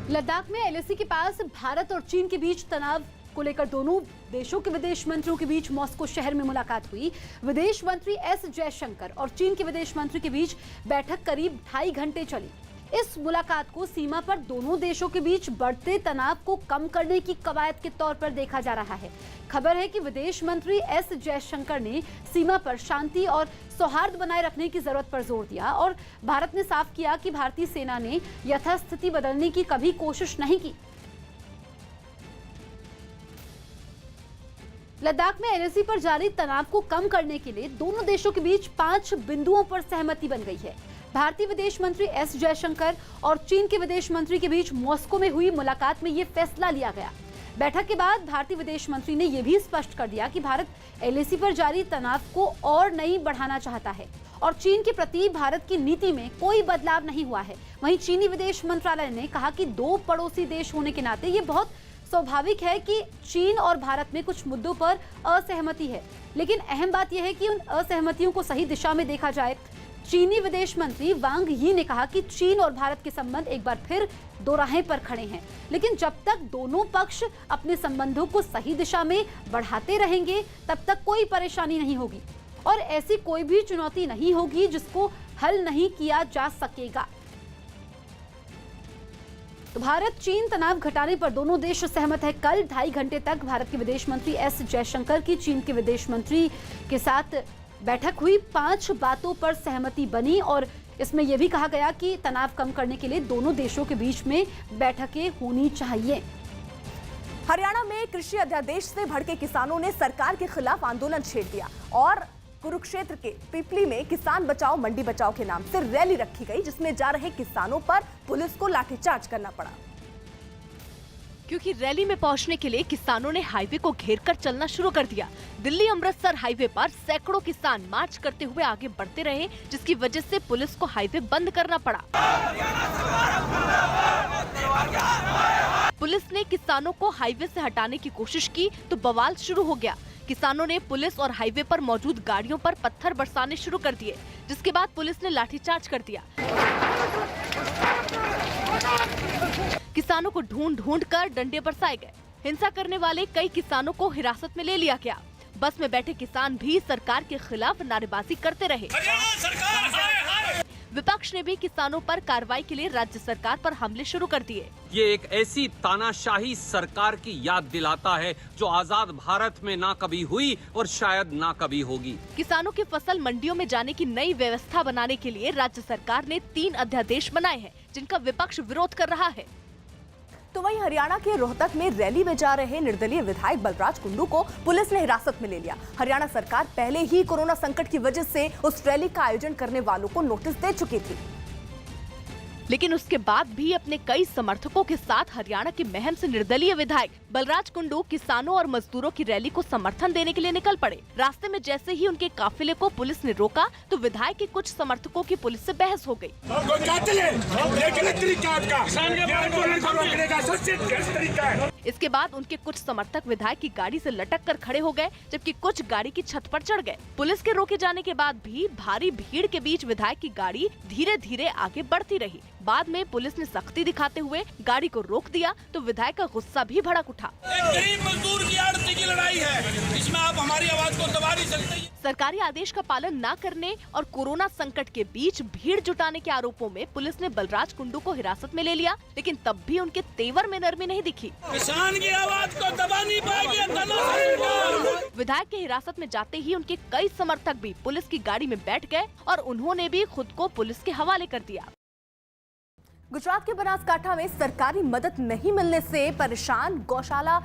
लद्दाख में एलएसी के पास भारत और चीन के बीच तनाव को लेकर दोनों देशों के विदेश मंत्रियों के बीच मॉस्को शहर में मुलाकात हुई। विदेश मंत्री एस जयशंकर और चीन के विदेश मंत्री के बीच बैठक करीब 2.5 घंटे चली। इस मुलाकात को सीमा पर दोनों देशों के बीच बढ़ते तनाव को कम करने की कवायद के तौर पर देखा जा रहा है। खबर है कि विदेश मंत्री एस जयशंकर ने सीमा पर शांति और सौहार्द बनाए रखने की जरूरत पर जोर दिया और भारत ने साफ किया कि भारतीय सेना ने यथास्थिति बदलने की कभी कोशिश नहीं की। लद्दाख में एलएसी पर जारी तनाव को कम करने के लिए दोनों देशों के बीच 5 बिंदुओं पर सहमति बन गई है। भारतीय विदेश मंत्री एस जयशंकर और चीन के विदेश मंत्री के बीच मॉस्को में हुई मुलाकात में यह फैसला लिया गया। बैठक के बाद भारतीय विदेश मंत्री ने यह भी स्पष्ट कर दिया कि भारत एलएसी पर जारी तनाव को और नहीं बढ़ाना चाहता है और चीन के प्रति भारत की नीति में कोई बदलाव नहीं हुआ है। वहीं चीनी विदेश मंत्रालय ने कहा कि दो पड़ोसी देश होने के नाते ये बहुत स्वाभाविक है कि चीन और भारत में कुछ मुद्दों पर असहमति है, लेकिन अहम बात यह है कि उन असहमतियों को सही दिशा में देखा जाए। चीनी विदेश मंत्री वांग यी ने कहा कि चीन और भारत के संबंध एक बार फिर दोराहे पर खड़े हैं, लेकिन जब तक दोनों पक्ष अपने संबंधों को सही दिशा में बढ़ाते रहेंगे तब तक कोई परेशानी नहीं होगी और ऐसी कोई भी चुनौती नहीं होगी जिसको हल नहीं किया जा सकेगा। तो भारत चीन तनाव घटाने पर दोनों देश सहमत है। कल 2.5 घंटे तक भारत के विदेश मंत्री एस जयशंकर की चीन के विदेश मंत्री के साथ बैठक हुई। 5 बातों पर सहमति बनी और इसमें यह भी कहा गया कि तनाव कम करने के लिए दोनों देशों के बीच में बैठकें होनी चाहिए। हरियाणा में कृषि अध्यादेश से भड़के किसानों ने सरकार के खिलाफ आंदोलन छेड़ दिया और कुरुक्षेत्र के पिपली में किसान बचाओ मंडी बचाओ के नाम से रैली रखी गई, जिसमें जा रहे किसानों पर पुलिस को लाठीचार्ज करना पड़ा। क्योंकि रैली में पहुंचने के लिए किसानों ने हाईवे को घेरकर चलना शुरू कर दिया। दिल्ली अमृतसर हाईवे पर सैकड़ों किसान मार्च करते हुए आगे बढ़ते रहे, जिसकी वजह से पुलिस को हाईवे बंद करना पड़ा। पुलिस ने किसानों को हाईवे से हटाने की कोशिश की तो बवाल शुरू हो गया। किसानों ने पुलिस और हाईवे पर मौजूद गाड़ियों पर पत्थर बरसाने शुरू कर दिए, जिसके बाद पुलिस ने लाठीचार्ज कर दिया। किसानों को ढूंढ ढूंढ कर डंडे बरसाए गए। हिंसा करने वाले कई किसानों को हिरासत में ले लिया गया। बस में बैठे किसान भी सरकार के खिलाफ नारेबाजी करते रहे। विपक्ष ने भी किसानों पर कार्रवाई के लिए राज्य सरकार पर हमले शुरू कर दिए। ये एक ऐसी तानाशाही सरकार की याद दिलाता है जो आजाद भारत में ना कभी हुई और शायद ना कभी होगी। किसानों की फसल मंडियों में जाने की नई व्यवस्था बनाने के लिए राज्य सरकार ने 3 अध्यादेश बनाए हैं, जिनका विपक्ष विरोध कर रहा है। तो वहीं हरियाणा के रोहतक में रैली में जा रहे निर्दलीय विधायक बलराज कुंडू को पुलिस ने हिरासत में ले लिया। हरियाणा सरकार पहले ही कोरोना संकट की वजह से उस रैली का आयोजन करने वालों को नोटिस दे चुकी थी, लेकिन उसके बाद भी अपने कई समर्थकों के साथ हरियाणा के महम से निर्दलीय विधायक बलराज कुंडू किसानों और मजदूरों की रैली को समर्थन देने के लिए निकल पड़े। रास्ते में जैसे ही उनके काफिले को पुलिस ने रोका तो विधायक के कुछ समर्थकों की पुलिस से बहस हो गई। इसके बाद उनके कुछ समर्थक विधायक की गाड़ी से लटक कर खड़े हो गए, जबकि कुछ गाड़ी की छत पर चढ़ गए। पुलिस के रोके जाने के बाद भी भारी भीड़ के बीच विधायक की गाड़ी धीरे धीरे आगे बढ़ती रही। बाद में पुलिस ने सख्ती दिखाते हुए गाड़ी को रोक दिया तो विधायक का गुस्सा भी भड़क उठा। एक गरीब मजदूर की आड़ती की लड़ाई है, इसमें आप हमारी आवाज को दबा नहीं सकते। सरकारी आदेश का पालन न करने और कोरोना संकट के बीच भीड़ जुटाने के आरोपों में पुलिस ने बलराज कुंडू को हिरासत में ले लिया, लेकिन तब भी उनके तेवर में नरमी नहीं दिखी। किसान की आवाज को दबा नहीं पाएगी। विधायक के हिरासत में जाते ही उनके कई समर्थक भी पुलिस की गाड़ी में बैठ गए और उन्होंने भी खुद को पुलिस के हवाले कर दिया। गुजरात के बनासकांठा में सरकारी मदद नहीं मिलने से परेशान गौशाला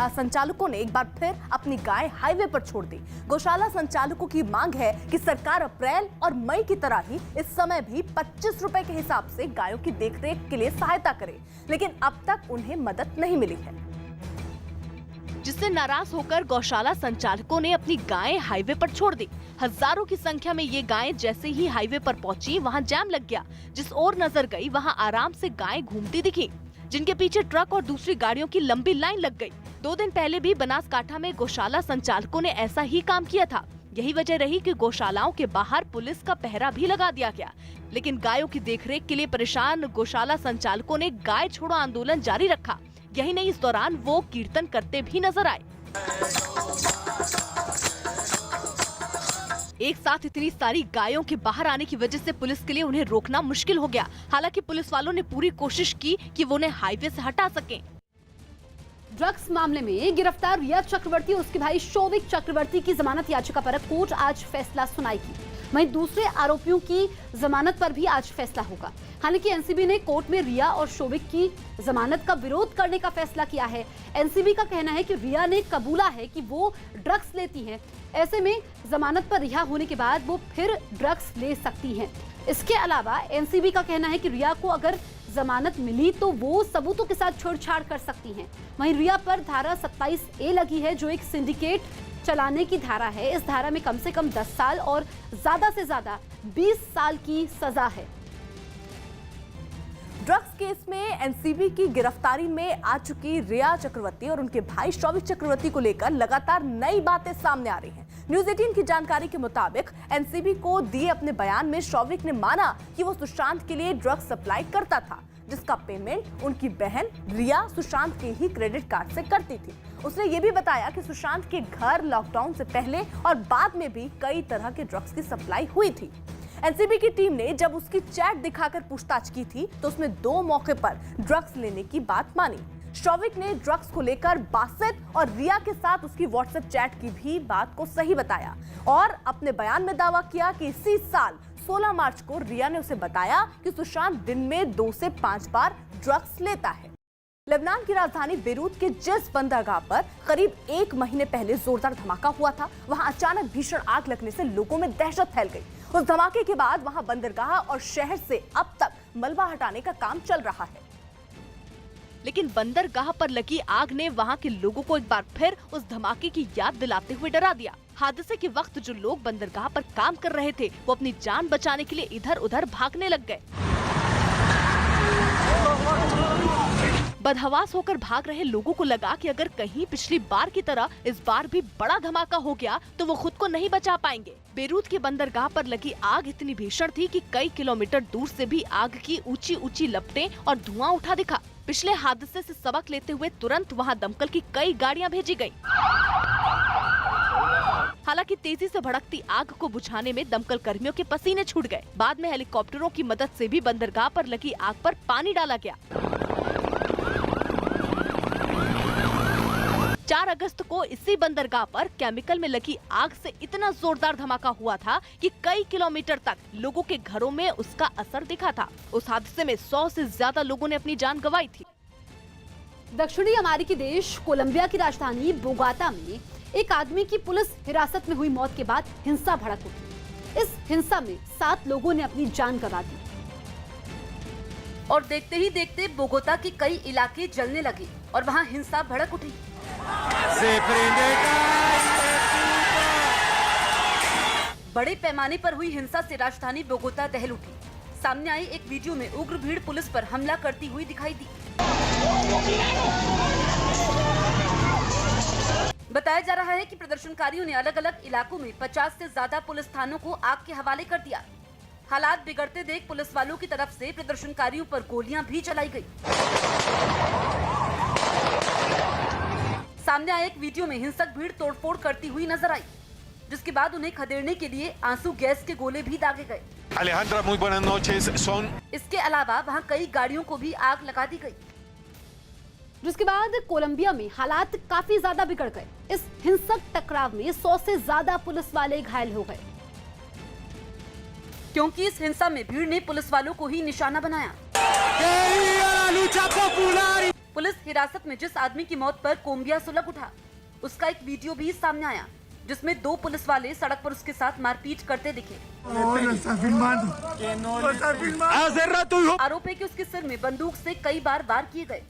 संचालकों ने एक बार फिर अपनी गाय हाईवे पर छोड़ दी। गौशाला संचालकों की मांग है कि सरकार अप्रैल और मई की तरह ही इस समय भी 25 रुपए के हिसाब से गायों की देखरेख के लिए सहायता करे, लेकिन अब तक उन्हें मदद नहीं मिली है, जिससे नाराज होकर गौशाला संचालकों ने अपनी गायें हाईवे पर छोड़ दी। हजारों की संख्या में ये गायें जैसे ही हाईवे पर पहुंची, वहां जाम लग गया। जिस ओर नजर गई वहां आराम से गायें घूमती दिखी, जिनके पीछे ट्रक और दूसरी गाड़ियों की लंबी लाइन लग गई। 2 दिन पहले भी बनासकांठा में गौशाला संचालकों ने ऐसा ही काम किया था। यही वजह रही कि गौशालाओं के बाहर पुलिस का पहरा भी लगा दिया गया। लेकिन गायों की देखरेख के लिए परेशान गौशाला संचालकों ने गाय छोड़ो आंदोलन जारी रखा। यही नहीं, इस दौरान वो कीर्तन करते भी नजर आए। एक साथ इतनी सारी गायों के बाहर आने की वजह से पुलिस के लिए उन्हें रोकना मुश्किल हो गया। हालांकि पुलिस वालों ने पूरी कोशिश की कि वो उन्हें हाईवे से हटा सकें। ड्रग्स मामले में गिरफ्तार रिया चक्रवर्ती और उसके भाई शौविक चक्रवर्ती की जमानत याचिका पर कोर्ट आज फैसला सुनाएगी। वहीं दूसरे आरोपियों की जमानत पर भी आज फैसला होगा। हालांकि एनसीबी ने कोर्ट में रिया और शौविक की जमानत का विरोध करने का फैसला किया है। एनसीबी का कहना है कि रिया ने कबूला है कि वो ड्रग्स लेती हैं। ऐसे में जमानत पर रिहा होने के बाद वो फिर ड्रग्स ले सकती हैं। इसके अलावा एनसीबी का कहना है कि रिया को अगर जमानत मिली तो वो सबूतों के साथ छेड़छाड़ कर सकती हैं। वहीं रिया पर धारा 27A लगी है, जो एक सिंडिकेट चलाने की धारा है। इस धारा में कम से कम 10 साल और ज्यादा से ज्यादा 20 साल की सजा है। ड्रग्स केस में एनसीबी की गिरफ्तारी में आ चुकी रिया चक्रवर्ती और उनके भाई शौविक चक्रवर्ती को लेकर लगातार नई बातें सामने आ रही हैं। न्यूज़ 18 की जानकारी के मुताबिक एनसीबी को दिए अपने बयान में शौविक ने माना कि वो सुशांत के लिए ड्रग्स सप्लाई करता था, जिसका पेमेंट उनकी बहन रिया सुशांत के ही क्रेडिट कार्ड से करती थी। उसने ये भी बताया कि सुशांत के घर लॉकडाउन से पहले और बाद में भी कई तरह के ड्रग्स की सप्लाई हुई थी। एनसीबी की टीम ने जब उसकी चैट दिखाकर पूछताछ की थी तो उसने 2 मौके पर ड्रग्स लेने की बात मानी। शौविक ने ड्रग्स को लेकर बासित और रिया के साथ उसकी व्हाट्सएप चैट की भी बात को सही बताया और अपने बयान में दावा किया कि इसी साल 16 मार्च को रिया ने उसे बताया कि सुशांत दिन में 2 से 5 बार ड्रग्स लेता है। लेबनान की राजधानी बेरूत के जिस बंदरगाह पर करीब 1 महीने पहले जोरदार धमाका हुआ था, वहां अचानक भीषण आग लगने से लोगों में दहशत फैल गई। उस धमाके के बाद वहां बंदरगाह और शहर से अब तक मलबा हटाने का काम चल रहा है। लेकिन बंदरगाह पर लगी आग ने वहां के लोगों को एक बार फिर उस धमाके की याद दिलाते हुए डरा दिया। हादसे के वक्त जो लोग बंदरगाह पर काम कर रहे थे वो अपनी जान बचाने के लिए इधर उधर भागने लग गए। बदहवास होकर भाग रहे लोगों को लगा कि अगर कहीं पिछली बार की तरह इस बार भी बड़ा धमाका हो गया तो वो खुद को नहीं बचा पाएंगे। बेरूत के बंदरगाह पर लगी आग इतनी भीषण थी कि कई किलोमीटर दूर से भी आग की ऊंची ऊंची लपटें और धुआं उठा दिखा। पिछले हादसे से सबक लेते हुए तुरंत वहां दमकल की कई गाड़ियां भेजी गयी। हालांकि तेजी से भड़कती आग को बुझाने में दमकल कर्मियों के पसीने छूट गए। बाद में हेलीकॉप्टरों की मदद से भी बंदरगाह पर लगी आग पर पानी डाला गया। 4 अगस्त को इसी बंदरगाह पर केमिकल में लगी आग से इतना जोरदार धमाका हुआ था कि कई किलोमीटर तक लोगों के घरों में उसका असर दिखा था। उस हादसे में 100 से ज्यादा लोगों ने अपनी जान गंवाई थी। दक्षिणी अमेरिकी देश कोलंबिया की राजधानी बोगोता में एक आदमी की पुलिस हिरासत में हुई मौत के बाद हिंसा भड़क उठी। इस हिंसा में 7 लोगों ने अपनी जान गंवा दी और देखते ही देखते बोगोता के कई इलाके जलने लगे और वहां हिंसा भड़क उठी। बड़े पैमाने पर हुई हिंसा से राजधानी बोगोता दहल उठी। सामने आई एक वीडियो में उग्र भीड़ पुलिस पर हमला करती हुई दिखाई दी। बताया जा रहा है कि प्रदर्शनकारियों ने अलग अलग इलाकों में 50 से ज्यादा पुलिस थानों को आग के हवाले कर दिया। हालात बिगड़ते देख पुलिस वालों की तरफ से प्रदर्शनकारियों पर गोलियां भी चलाई गई। सामने आए एक वीडियो में हिंसक भीड़ तोड़फोड़ करती हुई नजर आई, जिसके बाद उन्हें खदेड़ने के लिए आंसू गैस के गोले भी दागे गए। Alejandra, muy buenas noches. इसके अलावा वहां कई गाड़ियों को भी आग लगा दी गई, जिसके बाद कोलंबिया में हालात काफी ज्यादा बिगड़ गए। इस हिंसक टकराव में 100 से ज्यादा पुलिस वाले घायल हो गए, क्योंकि इस हिंसा में भीड़ ने पुलिस वालों को ही निशाना बनाया। पुलिस हिरासत में जिस आदमी की मौत पर कोलंबिया सुलग उठा, उसका एक वीडियो भी सामने आया, जिसमें 2 पुलिस वाले सड़क पर उसके साथ मारपीट करते दिखे। आरोप है कि उसके सिर में बंदूक से कई बार वार किए गए।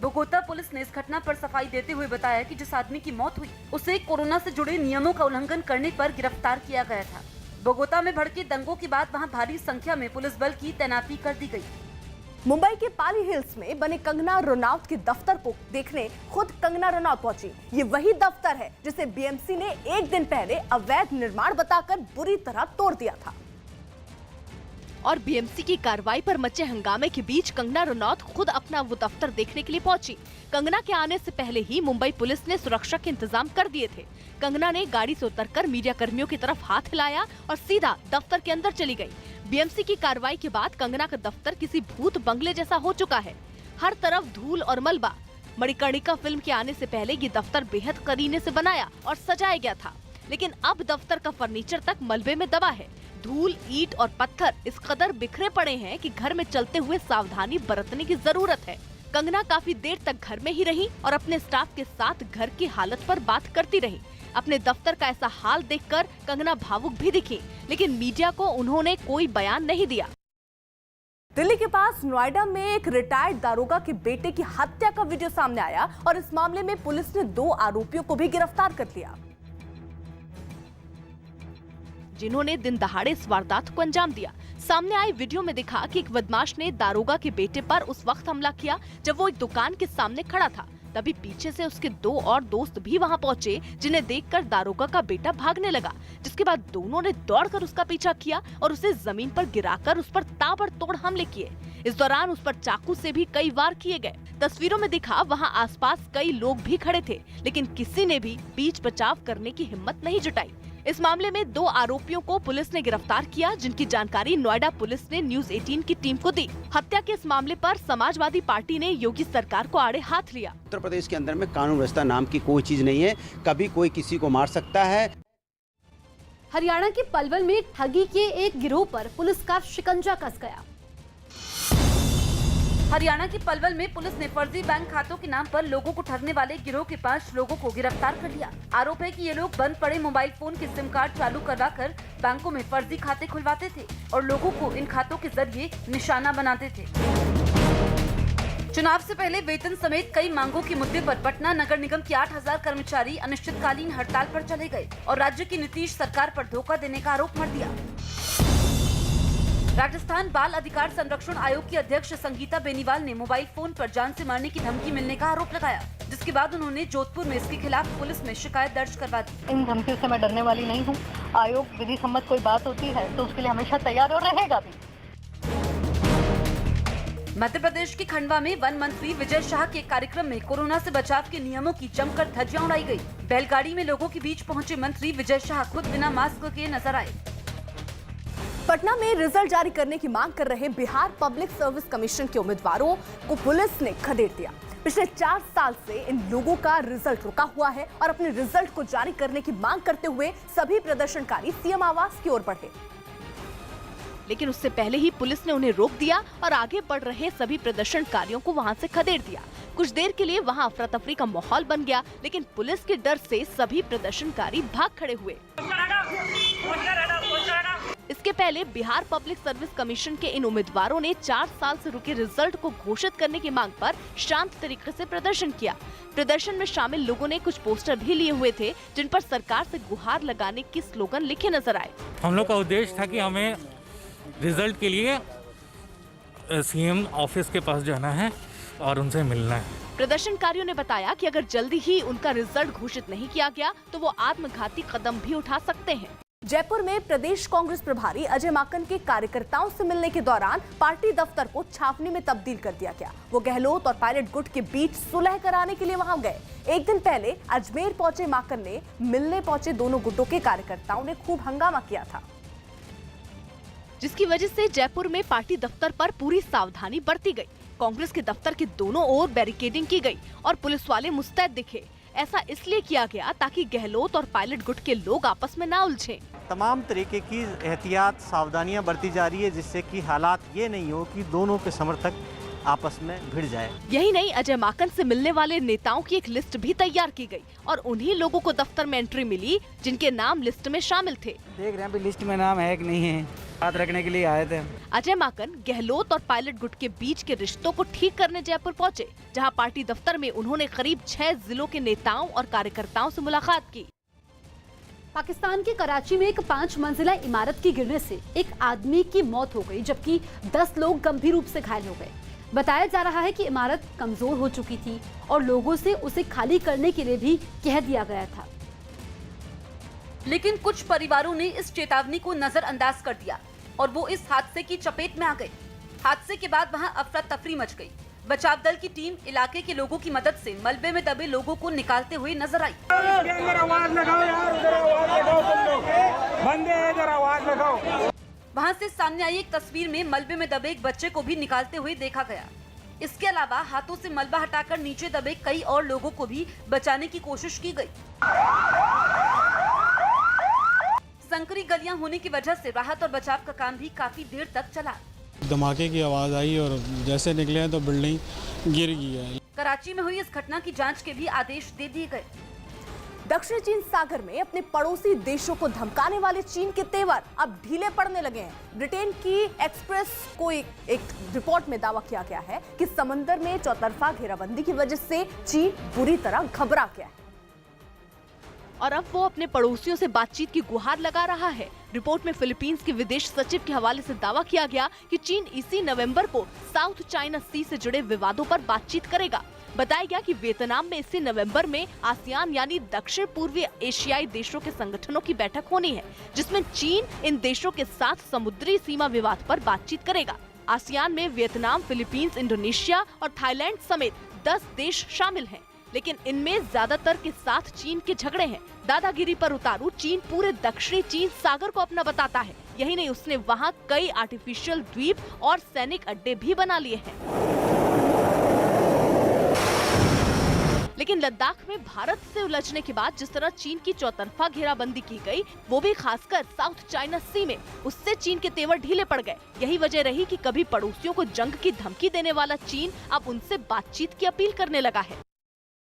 बोगोता पुलिस ने इस घटना पर सफाई देते हुए बताया कि जिस आदमी की मौत हुई उसे कोरोना से जुड़े नियमों का उल्लंघन करने पर गिरफ्तार किया गया था। बोगोता में भड़के दंगों के बाद वहां भारी संख्या में पुलिस बल की तैनाती कर दी गई। मुंबई के पाली हिल्स में बने कंगना रनौत के दफ्तर को देखने खुद कंगना रनौत पहुंची। ये वही दफ्तर है जिसे बीएमसी ने एक दिन पहले अवैध निर्माण बताकर बुरी तरह तोड़ दिया था। और बीएमसी की कार्रवाई पर मचे हंगामे के बीच कंगना रनौत खुद अपना वो दफ्तर देखने के लिए पहुंची। कंगना के आने से पहले ही मुंबई पुलिस ने सुरक्षा के इंतजाम कर दिए थे। कंगना ने गाड़ी से उतरकर मीडिया कर्मियों की तरफ हाथ हिलाया और सीधा दफ्तर के अंदर चली गई। बीएमसी की कार्रवाई के बाद कंगना का दफ्तर किसी भूत बंगले जैसा हो चुका है। हर तरफ धूल और मलबा। मणिकर्णिका फिल्म के आने से पहले ये दफ्तर बेहद करीने से बनाया और सजाया गया था, लेकिन अब दफ्तर का फर्नीचर तक मलबे में दबा है। धूल, ईंट और पत्थर इस कदर बिखरे पड़े हैं कि घर में चलते हुए सावधानी बरतने की जरूरत है। कंगना काफी देर तक घर में ही रही और अपने स्टाफ के साथ घर की हालत पर बात करती रही। अपने दफ्तर का ऐसा हाल देखकर कंगना भावुक भी दिखी, लेकिन मीडिया को उन्होंने कोई बयान नहीं दिया। दिल्ली के पास नोएडा में एक रिटायर्ड दारोगा के बेटे की हत्या का वीडियो सामने आया और इस मामले में पुलिस ने 2 आरोपियों को भी गिरफ्तार कर लिया, जिन्होंने दिन दहाड़े इस वारदात को अंजाम दिया। सामने आए वीडियो में दिखा कि एक बदमाश ने दारोगा के बेटे पर उस वक्त हमला किया जब वो एक दुकान के सामने खड़ा था। तभी पीछे से उसके 2 और दोस्त भी वहां पहुंचे, जिन्हें देखकर दारोगा का बेटा भागने लगा, जिसके बाद दोनों ने दौड़कर उसका पीछा किया और उसे जमीन पर गिराकर उस पर ताबड़तोड़ हमले किए। इस दौरान उस पर चाकू से भी कई वार किए गए। तस्वीरों में दिखा वहां आसपास कई लोग भी खड़े थे, लेकिन किसी ने भी बीच बचाव करने की हिम्मत नहीं जुटाई। इस मामले में 2 आरोपियों को पुलिस ने गिरफ्तार किया, जिनकी जानकारी नोएडा पुलिस ने न्यूज़ 18 की टीम को दी। हत्या के इस मामले पर समाजवादी पार्टी ने योगी सरकार को आड़े हाथ लिया। उत्तर प्रदेश के अंदर में कानून व्यवस्था नाम की कोई चीज नहीं है, कभी कोई किसी को मार सकता है। हरियाणा के पलवल में ठगी के एक गिरोह पर पुलिस का शिकंजा कस गया। हरियाणा के पलवल में पुलिस ने फर्जी बैंक खातों के नाम पर लोगों को ठगने वाले गिरोह के 5 लोगों को गिरफ्तार कर लिया। आरोप है कि ये लोग बंद पड़े मोबाइल फोन के सिम कार्ड चालू करवाकर बैंकों में फर्जी खाते खुलवाते थे और लोगों को इन खातों के जरिए निशाना बनाते थे। चुनाव से पहले वेतन समेत कई मांगों के मुद्दे पर पटना नगर निगम के 8000 कर्मचारी अनिश्चितकालीन हड़ताल पर चले गए और राज्य की नीतीश सरकार पर धोखा देने का आरोप मढ़ दिया। राजस्थान बाल अधिकार संरक्षण आयोग की अध्यक्ष संगीता बेनीवाल ने मोबाइल फोन पर जान से मारने की धमकी मिलने का आरोप लगाया, जिसके बाद उन्होंने जोधपुर में इसके खिलाफ पुलिस में शिकायत दर्ज करवा दी। इन धमकियों से मैं डरने वाली नहीं हूँ। आयोग विधि सम्मत कोई बात होती है तो उसके लिए हमेशा तैयार और रहेगा भी। मध्य प्रदेश के खंडवा में वन मंत्री विजय शाह के कार्यक्रम में कोरोना से बचाव के नियमों की जमकर धज्जियां उड़ाई गई। बैलगाड़ी में लोगों के बीच पहुंचे मंत्री विजय शाह खुद बिना मास्क के नजर आए। पटना में रिजल्ट जारी करने की मांग कर रहे बिहार पब्लिक सर्विस कमीशन के उम्मीदवारों को पुलिस ने खदेड़ दिया। पिछले 4 साल से इन लोगों का रिजल्ट रुका हुआ है और अपने रिजल्ट को जारी करने की मांग करते हुए सभी प्रदर्शनकारी सीएम आवास की ओर बढ़े, लेकिन उससे पहले ही पुलिस ने उन्हें रोक दिया और आगे बढ़ रहे सभी प्रदर्शनकारियों को वहां से खदेड़ दिया। कुछ देर के लिए वहां अफरा तफरी का माहौल बन गया, लेकिन पुलिस के डर से सभी प्रदर्शनकारी भाग खड़े हुए। इसके पहले बिहार पब्लिक सर्विस कमीशन के इन उम्मीदवारों ने 4 साल से रुके रिजल्ट को घोषित करने की मांग पर शांत तरीके से प्रदर्शन किया। प्रदर्शन में शामिल लोगों ने कुछ पोस्टर भी लिए हुए थे, जिन पर सरकार से गुहार लगाने के स्लोगन लिखे नजर आए। हम लोग का उद्देश्य था कि हमें रिजल्ट के लिए सीएम ऑफिस के पास जाना है और उनसे मिलना है। प्रदर्शनकारियों ने बताया कि अगर जल्दी ही उनका रिजल्ट घोषित नहीं किया गया तो वो आत्मघाती कदम भी उठा सकते हैं। जयपुर में प्रदेश कांग्रेस प्रभारी अजय माकन के कार्यकर्ताओं से मिलने के दौरान पार्टी दफ्तर को छावनी में तब्दील कर दिया गया। वो गहलोत और पायलट गुट के बीच सुलह कराने के लिए वहां गए। एक दिन पहले अजमेर पहुंचे माकन ने मिलने पहुंचे दोनों गुटों के कार्यकर्ताओं ने खूब हंगामा किया था, जिसकी वजह से जयपुर में पार्टी दफ्तर पर पूरी सावधानी बरती गई। कांग्रेस के दफ्तर के दोनों ओर बैरिकेडिंग की गई और पुलिस वाले मुस्तैद दिखे। ऐसा इसलिए किया गया ताकि गहलोत और पायलट गुट के लोग आपस में ना उलझें। तमाम तरीके की एहतियात सावधानियां बरती जा रही है, जिससे कि हालात ये नहीं हो कि दोनों के समर्थक आपस में भिड़ जाए। यही नहीं, अजय माकन से मिलने वाले नेताओं की एक लिस्ट भी तैयार की गई और उन्हीं लोगों को दफ्तर में एंट्री मिली जिनके नाम लिस्ट में शामिल थे। देख रहे हैं लिस्ट में नाम है कि नहीं है, बात रखने के लिए आए थे। अजय माकन गहलोत और पायलट गुट के बीच के रिश्तों को ठीक करने जयपुर पहुंचे, जहां पार्टी दफ्तर में उन्होंने करीब 6 जिलों के नेताओं और कार्यकर्ताओं से मुलाकात की। पाकिस्तान के कराची में एक 5 मंजिला इमारत की गिरने से एक आदमी की मौत हो गई, जबकि 10 लोग गंभीर रूप से घायल हो गए। बताया जा रहा है कि इमारत कमजोर हो चुकी थी और लोगों से उसे खाली करने के लिए भी कह दिया गया था। लेकिन कुछ परिवारों ने इस चेतावनी को नजरअंदाज कर दिया और वो इस हादसे की चपेट में आ गए। हादसे के बाद वहां अफरा तफरी मच गई। बचाव दल की टीम इलाके के लोगों की मदद से मलबे में दबे लोगों को निकालते हुए नजर आई। वहां से सामने आई एक तस्वीर में मलबे में दबे एक बच्चे को भी निकालते हुए देखा गया। इसके अलावा हाथों से मलबा हटाकर नीचे दबे कई और लोगों को भी बचाने की कोशिश की गई। संकरी गलियां होने की वजह से राहत और बचाव का काम भी काफी देर तक चला। धमाके की आवाज आई और जैसे निकले तो बिल्डिंग गिर गई है। कराची में हुई इस घटना की जांच के भी आदेश दे दिए गए। दक्षिण चीन सागर में अपने पड़ोसी देशों को धमकाने वाले चीन के तेवर अब ढीले पड़ने लगे हैं। ब्रिटेन की एक्सप्रेस को एक रिपोर्ट में दावा किया गया है कि समंदर में चौतरफा घेराबंदी की वजह से चीन बुरी तरह घबरा गया है और अब वो अपने पड़ोसियों से बातचीत की गुहार लगा रहा है। रिपोर्ट में फिलीपींस के विदेश सचिव के हवाले से दावा किया गया कि चीन इसी नवंबर को साउथ चाइना सी से जुड़े विवादों पर बातचीत करेगा। बताया गया कि वियतनाम में इसी नवंबर में आसियान यानी दक्षिण पूर्वी एशियाई देशों के संगठनों की बैठक होनी है, जिसमें चीन इन देशों के साथ समुद्री सीमा विवाद पर बातचीत करेगा। आसियान में वियतनाम, फिलीपींस, इंडोनेशिया और थाईलैंड समेत 10 देश शामिल हैं, लेकिन इनमें ज्यादातर के साथ चीन के झगड़े हैं। दादागिरी पर उतारू चीन पूरे दक्षिणी चीन सागर को अपना बताता है। यही नहीं, उसने वहां कई आर्टिफिशियल द्वीप और सैनिक अड्डे भी बना लिए हैं। लेकिन लद्दाख में भारत से उलझने के बाद जिस तरह चीन की चौतरफा घेराबंदी की गई, वो भी खासकर साउथ चाइना सी में, उससे चीन के तेवर ढीले पड़ गए। यही वजह रही कि कभी पड़ोसियों को जंग की धमकी देने वाला चीन अब उनसे बातचीत की अपील करने लगा है।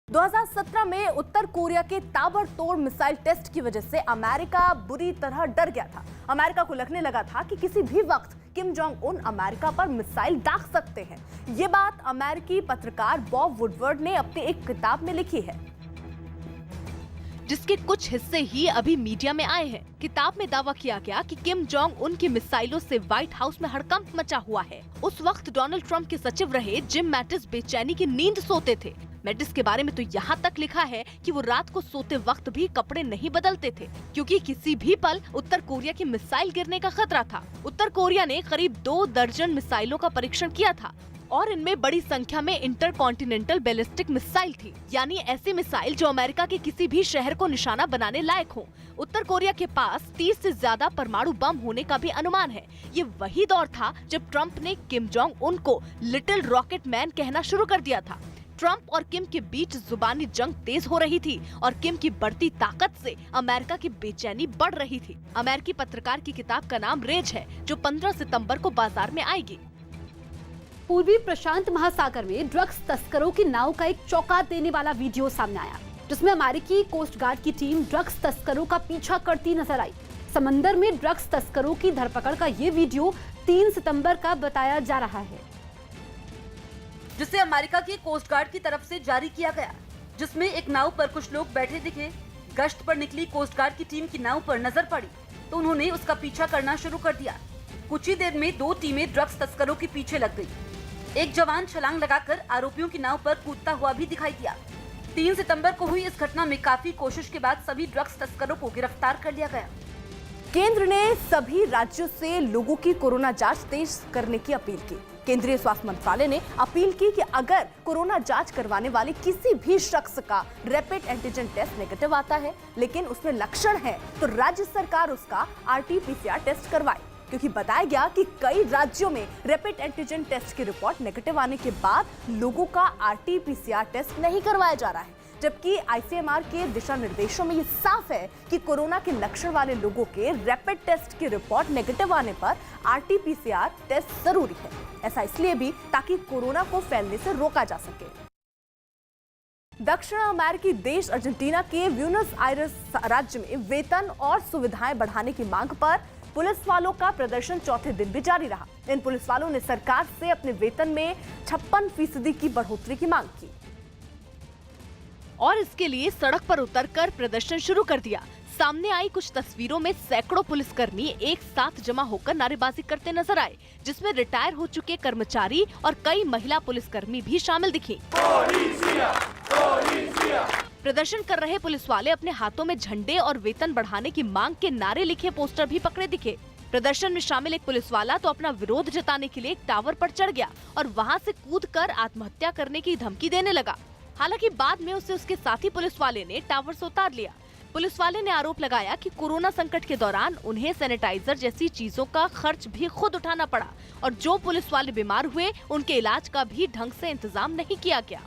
2017 में उत्तर कोरिया के ताबड़तोड़ मिसाइल टेस्ट की वजह से अमेरिका बुरी तरह डर गया था। अमेरिका को लगने लगा था कि किसी भी वक्त किम जोंग उन अमेरिका पर मिसाइल दाग सकते हैं। ये बात अमेरिकी पत्रकार बॉब वुडवर्ड ने अपनी एक किताब में लिखी है, जिसके कुछ हिस्से ही अभी मीडिया में आए हैं। किताब में दावा किया गया कि किम जोंग उन की मिसाइलों से व्हाइट हाउस में हड़कंप मचा हुआ है। उस वक्त डोनाल्ड ट्रंप के सचिव रहे जिम मैटिस बेचैनी की नींद सोते थे। मैटिस के बारे में तो यहाँ तक लिखा है कि वो रात को सोते वक्त भी कपड़े नहीं बदलते थे, क्योंकि किसी भी पल उत्तर कोरिया की मिसाइल गिरने का खतरा था। उत्तर कोरिया ने करीब 2 दर्जन मिसाइलों का परीक्षण किया था और इनमें बड़ी संख्या में इंटरकॉन्टिनेंटल बैलिस्टिक मिसाइल थी, यानी ऐसी मिसाइल जो अमेरिका के किसी भी शहर को निशाना बनाने लायक हो। उत्तर कोरिया के पास 30 से ज्यादा परमाणु बम होने का भी अनुमान है। ये वही दौर था जब ट्रंप ने किम जोंग उन को लिटिल रॉकेट मैन कहना शुरू कर दिया था। ट्रंप और किम के बीच जुबानी जंग तेज हो रही थी और किम की बढ़ती ताकत से अमेरिका की बेचैनी बढ़ रही थी। अमेरिकी पत्रकार की किताब का नाम रेज है, जो 15 सितंबर को बाजार में आएगी। पूर्वी प्रशांत महासागर में ड्रग्स तस्करों की नाव का एक चौंका देने वाला वीडियो सामने आया, जिसमें अमेरिकी कोस्ट गार्ड की टीम ड्रग्स तस्करों का पीछा करती नजर आई। समंदर में ड्रग्स तस्करों की धरपकड़ का ये वीडियो 3 सितंबर का बताया जा रहा है, जिसे अमेरिका की कोस्ट गार्ड की तरफ से जारी किया गया, जिसमें एक नाव पर कुछ लोग बैठे दिखे। गश्त पर निकली कोस्ट गार्ड की टीम की नाव पर नजर पड़ी तो उन्होंने उसका पीछा करना शुरू कर दिया। कुछ ही देर में 2 टीमें ड्रग्स तस्करों के पीछे लग गई। एक जवान छलांग लगाकर आरोपियों की नाव पर कूदता हुआ भी दिखाई दिया। 3 सितंबर को हुई इस घटना में काफी कोशिश के बाद सभी ड्रग्स तस्करों को गिरफ्तार कर लिया गया। केंद्र ने सभी राज्यों से लोगों की कोरोना जांच तेज करने की अपील की। केंद्रीय स्वास्थ्य मंत्रालय ने अपील की कि अगर कोरोना जांच करवाने वाले किसी भी शख्स का रैपिड एंटीजन टेस्ट नेगेटिव आता है, लेकिन उसमें लक्षण है, तो राज्य सरकार उसका RT-PCR टेस्ट करवाए, क्योंकि बताया गया कि कई राज्यों में रैपिड एंटीजन टेस्ट की रिपोर्ट नेगेटिव आने के बाद लोगों का RT-PCR टेस्ट नहीं करवाया जा रहा है, जबकि ICMR के दिशा निर्देशों में ये साफ है कि कोरोना के लक्षण वाले लोगों के रैपिड टेस्ट की रिपोर्ट नेगेटिव आने पर RT-PCR टेस्ट जरूरी है। ऐसा इसलिए भी ताकि कोरोना को फैलने से रोका जा सके। दक्षिण अमेरिकी देश अर्जेंटीना के ब्यूनस आयर्स राज्य में वेतन और सुविधाएं बढ़ाने की मांग पर पुलिस वालों का प्रदर्शन चौथे दिन भी जारी रहा। इन पुलिस वालों ने सरकार से अपने वेतन में 56% की बढ़ोतरी की मांग की और इसके लिए सड़क पर उतरकर प्रदर्शन शुरू कर दिया। सामने आई कुछ तस्वीरों में सैकड़ों पुलिसकर्मी एक साथ जमा होकर नारेबाजी करते नजर आए, जिसमें रिटायर हो चुके कर्मचारी और कई महिला पुलिसकर्मी भी शामिल दिखी। प्रदर्शन कर रहे पुलिस वाले अपने हाथों में झंडे और वेतन बढ़ाने की मांग के नारे लिखे पोस्टर भी पकड़े दिखे। प्रदर्शन में शामिल एक पुलिस वाला तो अपना विरोध जताने के लिए एक टावर पर चढ़ गया और वहां से कूदकर आत्महत्या करने की धमकी देने लगा। हालांकि बाद में उसे उसके साथी पुलिस वाले ने टावर से उतार लिया। पुलिस वाले ने आरोप लगाया कि कोरोना संकट के दौरान उन्हें सैनिटाइजर जैसी चीजों का खर्च भी खुद उठाना पड़ा और जो पुलिस वाले बीमार हुए उनके इलाज का भी ढंग से इंतजाम नहीं किया गया।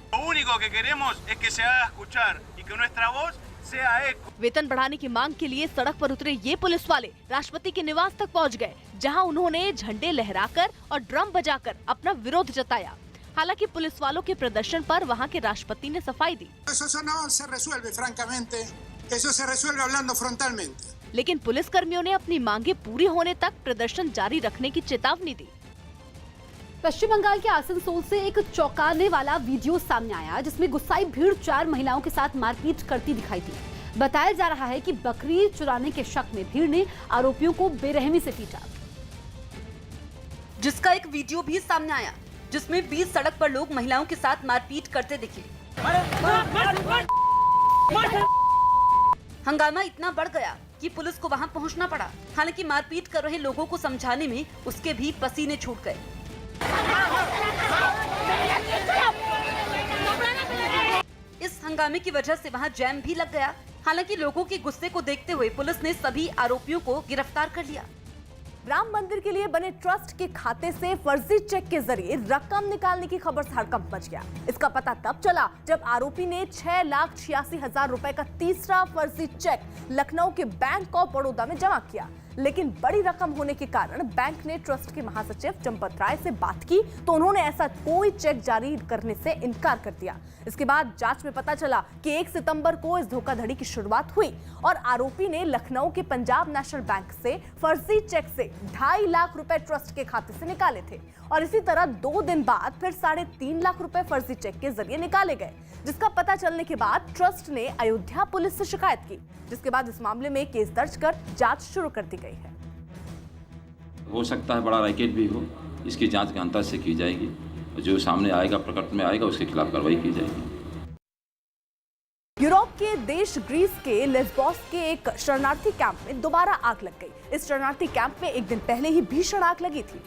वेतन बढ़ाने की मांग के लिए सड़क पर उतरे ये पुलिस वाले राष्ट्रपति के निवास तक पहुंच गए, जहां उन्होंने झंडे लहराकर और ड्रम बजाकर अपना विरोध जताया। हालांकि पुलिस वालों के प्रदर्शन पर वहां के राष्ट्रपति ने सफाई दी, लेकिन पुलिस कर्मियों ने अपनी मांगे पूरी होने तक प्रदर्शन जारी रखने की चेतावनी दी। पश्चिम बंगाल के आसनसोल से एक चौंकाने वाला वीडियो सामने आया, जिसमें गुस्साई भीड़ 4 महिलाओं के साथ मारपीट करती दिखाई दी। बताया जा रहा है कि बकरी चुराने के शक में भीड़ ने आरोपियों को बेरहमी से पीटा, जिसका एक वीडियो भी सामने आया, जिसमें बीच सड़क पर लोग महिलाओं के साथ मारपीट करते दिखे। हंगामा इतना बढ़ गया कि पुलिस को वहां पहुंचना पड़ा। हालांकि मारपीट कर रहे लोगों को समझाने में उसके भी पसीने छूट गए। इस हंगामे की वजह से वहां जैम भी लग गया। हालांकि लोगों के गुस्से को देखते हुए पुलिस ने सभी आरोपियों को गिरफ्तार कर लिया। राम मंदिर के लिए बने ट्रस्ट के खाते से फर्जी चेक के जरिए रकम निकालने की खबर से हड़कंप मच गया। इसका पता तब चला जब आरोपी ने 6,86,000 रुपए का तीसरा फर्जी चेक लखनऊ के बैंक ऑफ बड़ौदा में जमा किया। लेकिन बड़ी रकम होने के कारण बैंक ने ट्रस्ट के महासचिव चंपत राय से बात की तो उन्होंने ऐसा कोई चेक जारी करने से इनकार कर दिया। इसके बाद जांच में पता चला कि 1 सितंबर को इस धोखाधड़ी की शुरुआत हुई और आरोपी ने लखनऊ के पंजाब नेशनल बैंक से फर्जी चेक से 2.5 लाख रुपए ट्रस्ट के खाते से निकाले थे और इसी तरह 2 दिन बाद फिर 3.5 लाख रुपए फर्जी चेक के जरिए निकाले गए, जिसका पता चलने के बाद ट्रस्ट ने अयोध्या पुलिस से शिकायत की, जिसके बाद इस मामले में केस दर्ज कर जांच शुरू कर दी गई है। हो सकता है बड़ा रैकेट भी हो, इसकी जांच गहनता से की जाएगी, जो सामने आएगा प्रकट में आएगा उसके खिलाफ कार्रवाई की जाएगी। यूरोप के देश ग्रीस के लेस्बोस के एक शरणार्थी कैंप में दोबारा आग लग गई। इस शरणार्थी कैंप में एक दिन पहले ही भीषण आग लगी थी,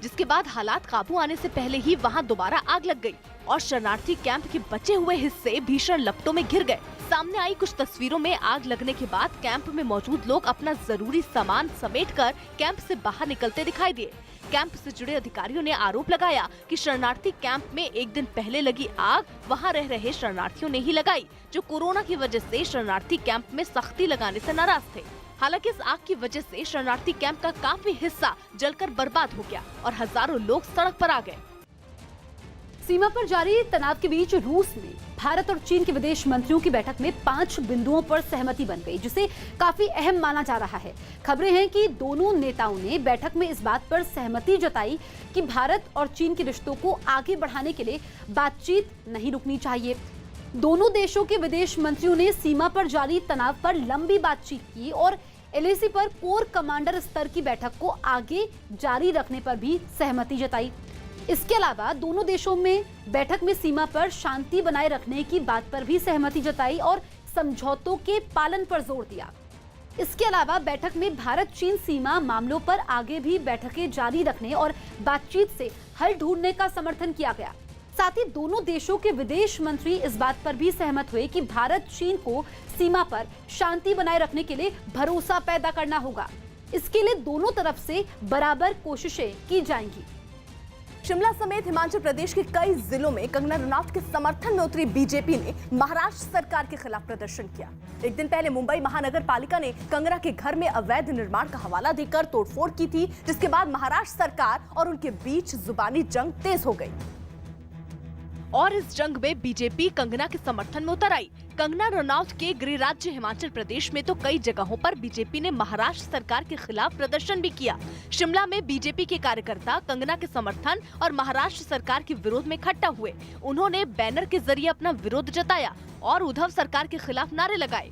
जिसके बाद हालात काबू आने से पहले ही वहां दोबारा आग लग गई और शरणार्थी कैंप के बचे हुए हिस्से भीषण लपटों में घिर गए। सामने आई कुछ तस्वीरों में आग लगने के बाद कैंप में मौजूद लोग अपना जरूरी सामान समेटकर कैंप से बाहर निकलते दिखाई दिए। कैंप से जुड़े अधिकारियों ने आरोप लगाया कि शरणार्थी कैंप में एक दिन पहले लगी आग वहां रह रहे शरणार्थियों ने ही लगाई, जो कोरोना की वजह से शरणार्थी कैंप में सख्ती लगाने से नाराज थे। हालांकि इस आग की वजह से शरणार्थी कैंप का काफी हिस्सा जलकर बर्बाद हो गया और हजारों लोग सड़क पर आ गए। सीमा पर जारी तनाव के बीच रूस में भारत और चीन के विदेश मंत्रियों की बैठक में 5 बिंदुओं पर सहमति बन गई, जिसे काफी अहम माना जा रहा है। खबरें हैं कि दोनों नेताओं ने बैठक में इस बात पर सहमति जताई कि भारत और चीन के रिश्तों को आगे बढ़ाने के लिए बातचीत नहीं रुकनी चाहिए। दोनों देशों के विदेश मंत्रियों ने सीमा पर जारी तनाव पर लंबी बातचीत की और एलएसी पर कोर कमांडर स्तर की बैठक को आगे जारी रखने पर भी सहमति जताई। इसके अलावा दोनों देशों में बैठक में सीमा पर शांति बनाए रखने की बात पर भी सहमति जताई और समझौतों के पालन पर जोर दिया। इसके अलावा बैठक में भारत चीन सीमा मामलों पर आगे भी बैठकें जारी रखने और बातचीत से हल ढूंढने का समर्थन किया गया। साथ ही दोनों देशों के विदेश मंत्री इस बात पर भी सहमत हुए कि भारत चीन को सीमा पर शांति बनाए रखने के लिए भरोसा पैदा करना होगा। इसके लिए दोनों तरफ से बराबर कोशिशें की जाएंगी। शिमला समेत हिमाचल प्रदेश के कई जिलों में कंगना रनौत के समर्थन में उतरी बीजेपी ने महाराष्ट्र सरकार के खिलाफ प्रदर्शन किया। एक दिन पहले मुंबई महानगर पालिका ने कंगना के घर में अवैध निर्माण का हवाला देकर तोड़फोड़ की थी, जिसके बाद महाराष्ट्र सरकार और उनके बीच जुबानी जंग तेज हो गई। और इस जंग में बीजेपी कंगना के समर्थन में उतर आई। कंगना रनौत के गृह राज्य हिमाचल प्रदेश में तो कई जगहों पर बीजेपी ने महाराष्ट्र सरकार के खिलाफ प्रदर्शन भी किया। शिमला में बीजेपी के कार्यकर्ता कंगना के समर्थन और महाराष्ट्र सरकार के विरोध में इकट्ठा हुए। उन्होंने बैनर के जरिए अपना विरोध जताया और उद्धव सरकार के खिलाफ नारे लगाए।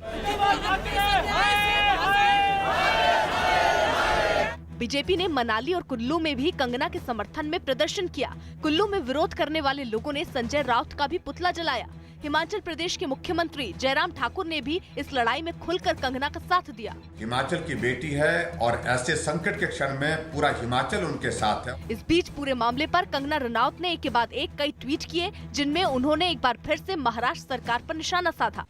बीजेपी ने मनाली और कुल्लू में भी कंगना के समर्थन में प्रदर्शन किया। कुल्लू में विरोध करने वाले लोगों ने संजय राउत का भी पुतला जलाया। हिमाचल प्रदेश के मुख्यमंत्री जयराम ठाकुर ने भी इस लड़ाई में खुलकर कंगना का साथ दिया। हिमाचल की बेटी है और ऐसे संकट के क्षण में पूरा हिमाचल उनके साथ है। इस बीच पूरे मामले पर कंगना रनौत ने एक के बाद एक कई ट्वीट किए, जिनमें उन्होंने एक बार फिर से महाराष्ट्र सरकार पर निशाना साधा।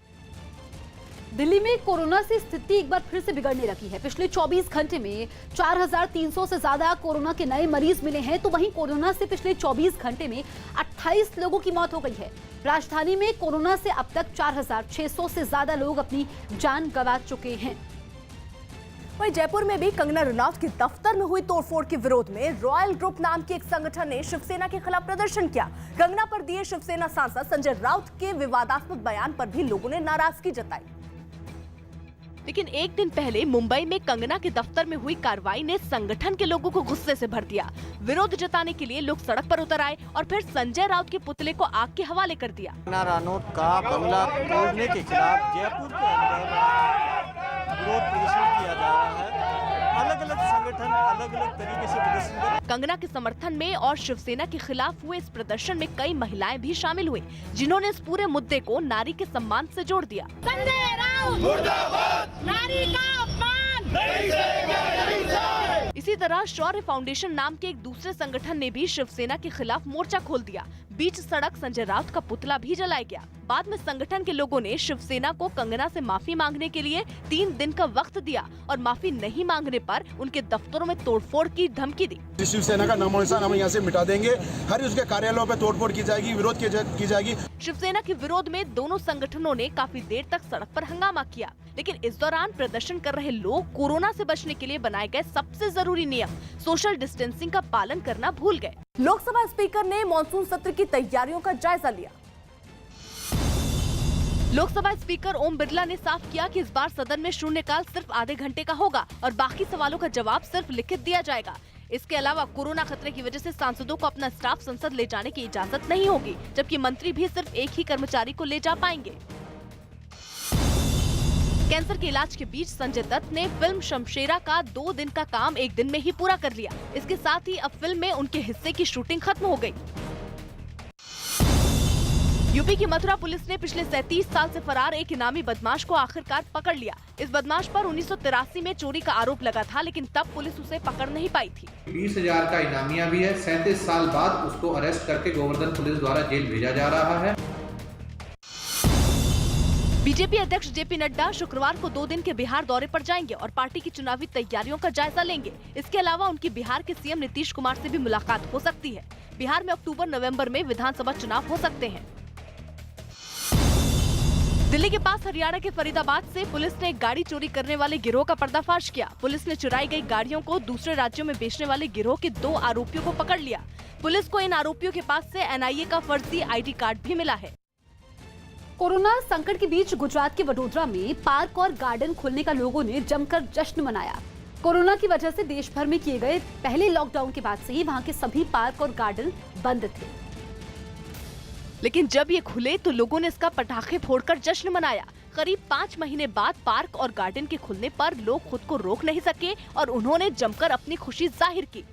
दिल्ली में कोरोना से स्थिति एक बार फिर से बिगड़ने लगी है। पिछले 24 घंटे में 4300 से ज्यादा कोरोना के नए मरीज मिले हैं, तो वहीं कोरोना से पिछले 24 घंटे में 28 लोगों की मौत हो गई है। राजधानी में कोरोना से अब तक 4600 से ज्यादा लोग अपनी जान गंवा चुके हैं। वहीं जयपुर में भी कंगना रनौत के दफ्तर में हुई तोड़फोड़ के विरोध में रॉयल ग्रुप नाम के एक संगठन ने शिवसेना के खिलाफ प्रदर्शन किया। कंगना पर दिए शिवसेना सांसद संजय राउत के विवादास्पद बयान पर भी लोगों ने नाराजगी जताई। लेकिन एक दिन पहले मुंबई में कंगना के दफ्तर में हुई कार्रवाई ने संगठन के लोगों को गुस्से से भर दिया। विरोध जताने के लिए लोग सड़क पर उतर आए और फिर संजय राउत के पुतले को आग के हवाले कर दिया। कंगना रनौत का बंगला तोड़ने के खिलाफ जयपुर के अंदर विरोध प्रदर्शन किया जा रहा है। अलग अलग संगठन अलग अलग तरीके से प्रदर्शन कर। कंगना के समर्थन में और शिवसेना के खिलाफ हुए इस प्रदर्शन में कई महिलाएं भी शामिल हुई, जिन्होंने इस पूरे मुद्दे को नारी के सम्मान से जोड़ दिया। संजय राउत मुर्दाबाद, नारी का अपमान नहीं सहेगा। इसी तरह शौर्य फाउंडेशन नाम के एक दूसरे संगठन ने भी शिवसेना के खिलाफ मोर्चा खोल दिया। बीच सड़क संजय राउत का पुतला भी जलाया गया। बाद में संगठन के लोगों ने शिवसेना को कंगना से माफी मांगने के लिए 3 दिन का वक्त दिया और माफी नहीं मांगने पर उनके दफ्तरों में तोड़फोड़ की धमकी दी। शिवसेना का नामो निशान हम यहाँ से मिटा देंगे। हर उसके कार्यालयों पे तोड़फोड़ की जाएगी, विरोध की जाएगी। शिवसेना के विरोध में दोनों संगठनों ने काफी देर तक सड़क पर हंगामा किया, लेकिन इस दौरान प्रदर्शन कर रहे लोग कोरोना से बचने के लिए बनाए गए सबसे जरूरी नियम सोशल डिस्टेंसिंग का पालन करना भूल गए। लोकसभा स्पीकर ने मॉनसून सत्र की तैयारियों का जायजा लिया। लोकसभा स्पीकर ओम बिरला ने साफ किया कि इस बार सदन में शून्यकाल सिर्फ आधे घंटे का होगा और बाकी सवालों का जवाब सिर्फ लिखित दिया जाएगा। इसके अलावा कोरोना खतरे की वजह से सांसदों को अपना स्टाफ संसद ले जाने की इजाजत नहीं होगी, जबकि मंत्री भी सिर्फ एक ही कर्मचारी को ले जा पाएंगे। कैंसर के इलाज के बीच संजय दत्त ने फिल्म शमशेरा का 2 दिन का काम 1 दिन में ही पूरा कर लिया। इसके साथ ही अब फिल्म में उनके हिस्से की शूटिंग खत्म हो गई। यूपी की मथुरा पुलिस ने पिछले 37 साल से फरार एक इनामी बदमाश को आखिरकार पकड़ लिया। इस बदमाश पर 1983 में चोरी का आरोप लगा था, लेकिन तब पुलिस उसे पकड़ नहीं पाई थी। 20,000 का इनामिया भी है। 37 साल बाद उसको अरेस्ट करके गोवर्धन पुलिस द्वारा जेल भेजा जा रहा है। बीजेपी अध्यक्ष जेपी नड्डा शुक्रवार को 2 दिन के बिहार दौरे पर जाएंगे और पार्टी की चुनावी तैयारियों का जायजा लेंगे। इसके अलावा उनकी बिहार के सीएम नीतीश कुमार से भी मुलाकात हो सकती है। बिहार में अक्टूबर-नवंबर में विधानसभा चुनाव हो सकते हैं। दिल्ली के पास हरियाणा के फरीदाबाद से पुलिस ने एक गाड़ी चोरी करने वाले गिरोह का पर्दाफाश किया। पुलिस ने चुराई गई गाड़ियों को दूसरे राज्यों में बेचने वाले गिरोह के 2 आरोपियों को पकड़ लिया। पुलिस को इन आरोपियों के पास से एनआईए का फर्जी आईडी कार्ड भी मिला है। कोरोना संकट के बीच गुजरात के वडोदरा में पार्क और गार्डन खुलने का लोगों ने जमकर जश्न मनाया। कोरोना की वजह से देश भर में किए गए पहले लॉकडाउन के बाद से ही वहां के सभी पार्क और गार्डन बंद थे, लेकिन जब ये खुले तो लोगों ने इसका पटाखे फोड़कर जश्न मनाया। करीब 5 महीने बाद पार्क और गार्डन के खुलने पर लोग खुद को रोक नहीं सके और उन्होंने जमकर अपनी खुशी जाहिर की।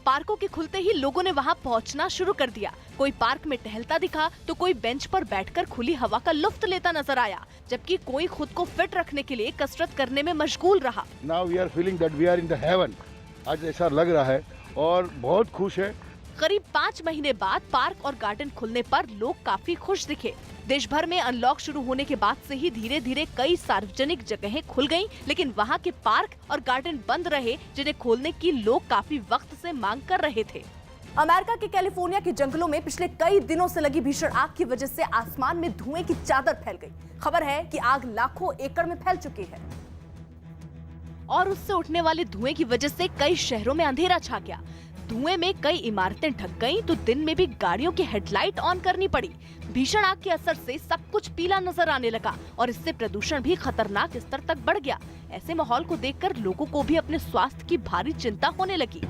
पार्कों के खुलते ही लोगों ने वहां पहुंचना शुरू कर दिया। कोई पार्क में टहलता दिखा तो कोई बेंच पर बैठकर खुली हवा का लुत्फ लेता नजर आया, जबकि कोई खुद को फिट रखने के लिए कसरत करने में मशगूल रहा। Now we are feeling that we are in the heaven. आज ऐसा लग रहा है और बहुत खुश है। करीब 5 महीने बाद पार्क और गार्डन खुलने पर लोग काफी खुश दिखे। देश भर में अनलॉक शुरू होने के बाद से ही धीरे धीरे कई सार्वजनिक जगहें खुल गईं, लेकिन वहां के पार्क और गार्डन बंद रहे, जिन्हें खोलने की लोग काफी वक्त से मांग कर रहे थे। अमेरिका के कैलिफोर्निया के जंगलों में पिछले कई दिनों से लगी भीषण आग की वजह से आसमान में धुएं की चादर फैल गई। खबर है कि आग लाखों एकड़ में फैल चुकी है और उससे उठने वाले धुएं की वजह से कई शहरों में अंधेरा छा गया। धुएं में कई इमारतें ढक गईं, तो दिन में भी गाड़ियों की हेडलाइट ऑन करनी पड़ी। भीषण आग के असर से सब कुछ पीला नजर आने लगा और इससे प्रदूषण भी खतरनाक स्तर तक बढ़ गया। ऐसे माहौल को देखकर लोगों को भी अपने स्वास्थ्य की भारी चिंता होने लगी।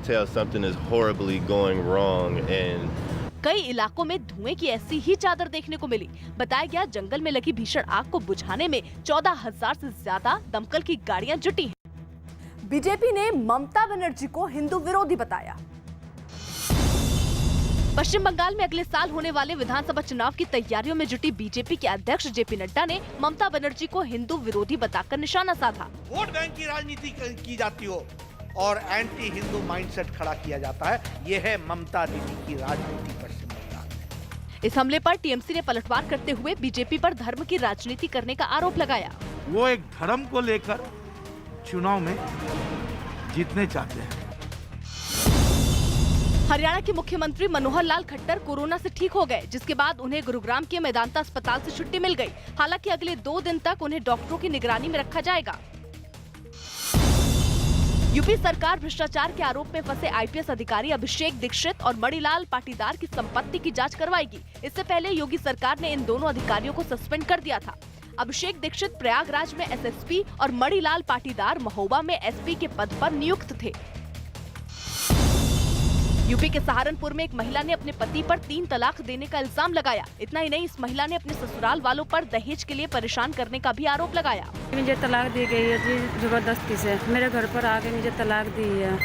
कई इलाकों में धुएं की ऐसी ही चादर देखने को मिली। बताया गया जंगल में लगी भीषण आग को बुझाने में 14,000 से ज्यादा दमकल की गाड़ियां जुटी हैं। बीजेपी ने ममता बनर्जी को हिंदू विरोधी बताया। पश्चिम बंगाल में अगले साल होने वाले विधानसभा चुनाव की तैयारियों में जुटी बीजेपी के अध्यक्ष जेपी नड्डा ने ममता बनर्जी को हिंदू विरोधी बताकर निशाना साधा। वोट बैंक की राजनीति की जाती हो और एंटी हिंदू माइंडसेट खड़ा किया जाता है, ये है ममता दीदी की राजनीति पश्चिम बंगाल में। इस हमले पर टीएमसी ने पलटवार करते हुए बीजेपी पर धर्म की राजनीति करने का आरोप लगाया। वो एक धर्म को लेकर चुनाव में जीतने चाहते हैं। हरियाणा के मुख्यमंत्री मनोहर लाल खट्टर कोरोना से ठीक हो गए, जिसके बाद उन्हें गुरुग्राम के मेदांता अस्पताल से छुट्टी मिल गई। हालांकि अगले 2 दिन तक उन्हें डॉक्टरों की निगरानी में रखा जाएगा। यूपी सरकार भ्रष्टाचार के आरोप में फंसे आईपीएस अधिकारी अभिषेक दीक्षित और मणिलाल पाटीदार की संपत्ति की जांच करवाएगी। इससे पहले योगी सरकार ने इन दोनों अधिकारियों को सस्पेंड कर दिया था। अभिषेक दीक्षित प्रयागराज में एसएसपी और मणिलाल पाटीदार महोबा में एसपी के पद पर नियुक्त थे। यूपी के सहारनपुर में एक महिला ने अपने पति पर 3 तलाक देने का इल्जाम लगाया। इतना ही नहीं, इस महिला ने अपने ससुराल वालों पर दहेज के लिए परेशान करने का भी आरोप लगाया। मुझे तलाक दी गई है जी, जबरदस्ती से मेरे घर पर आके मुझे तलाक दी है।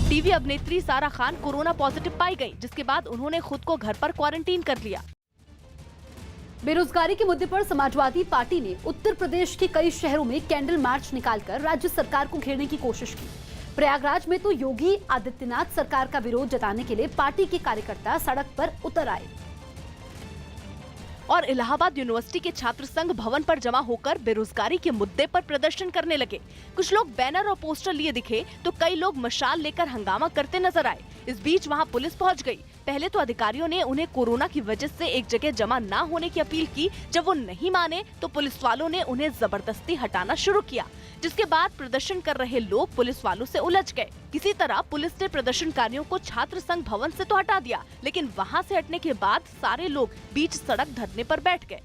टीवी अभिनेत्री सारा खान कोरोना पॉजिटिव पाई गई, जिसके बाद उन्होंने खुद को घर पर क्वारंटीन कर लिया। बेरोजगारी के मुद्दे पर समाजवादी पार्टी ने उत्तर प्रदेश के कई शहरों में कैंडल मार्च निकालकर राज्य सरकार को घेरने की कोशिश की। प्रयागराज में तो योगी आदित्यनाथ सरकार का विरोध जताने के लिए पार्टी के कार्यकर्ता सड़क पर उतर आए और इलाहाबाद यूनिवर्सिटी के छात्र संघ भवन पर जमा होकर बेरोजगारी के मुद्दे पर प्रदर्शन करने लगे। कुछ लोग बैनर और पोस्टर लिए दिखे तो कई लोग मशाल लेकर हंगामा करते नजर आए। इस बीच वहां पुलिस पहुंच गई। पहले तो अधिकारियों ने उन्हें कोरोना की वजह से एक जगह जमा ना होने की अपील की। जब वो नहीं माने तो पुलिस वालों ने उन्हें जबरदस्ती हटाना शुरू किया, जिसके बाद प्रदर्शन कर रहे लोग पुलिस वालों से उलझ गए। किसी तरह पुलिस ने प्रदर्शनकारियों को छात्र संघ भवन से तो हटा दिया, लेकिन वहां से हटने के बाद सारे लोग बीच सड़क धरने पर बैठ गए।